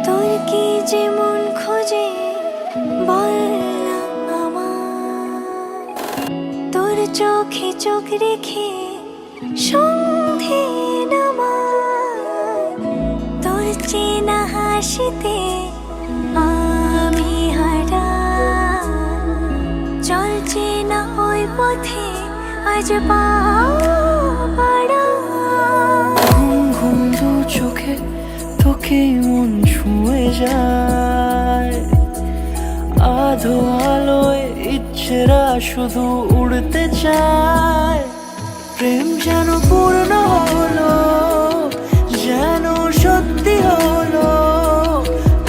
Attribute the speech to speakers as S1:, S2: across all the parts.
S1: তোর কি যেমন খোঁজে বললাম আমার, তোর চোখে চোখ রেখে সন্ধে নামার, তোর চেনা হাসিতে আমি হারা, চলছে না ওই পথে আজ পাড়া।
S2: ঘুম ঘুম দু চোখে তোকে মন ছুঁয়ে যায়, আধো আলোয় ইচ্ছেরা শুধু উড়তে চায়। প্রেম যেন পূর্ণ হলো, যেন সত্যি হলো,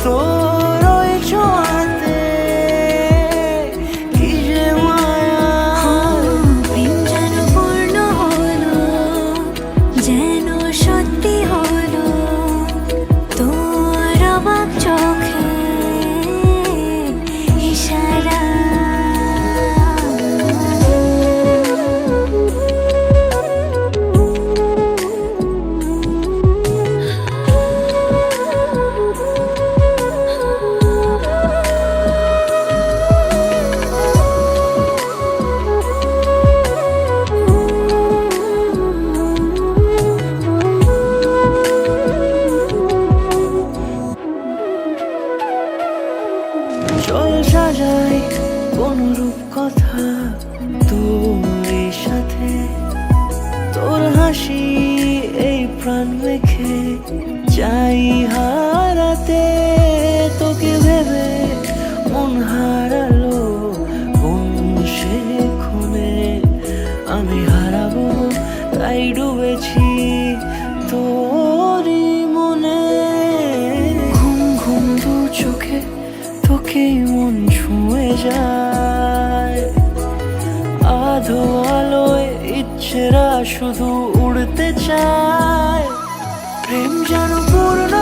S2: তোর ওই ছোঁয়াতে কি যে মায়া।
S1: প্রেম যেন পূর্ণ হলো, যেন সত্যি হলো, তোর অবাক চোখে ইশারা।
S2: চল সাজাই কোন রূপ কথা তোর সাথে, তোর হাসি এই প্রাণ মেখে চাই হারাতে। তোকে ভেবে মন হারালো কোন সে ক্ষণে, আমি হারাবো তাই ডুবেছি তোরই মনে। ঘুম ঘুম দু চোখে তোকে মন ছুঁয়ে যায়, আধো আলোয় ইচ্ছেরা শুধু উড়তে চায়। প্রেম যেন পূর্ণ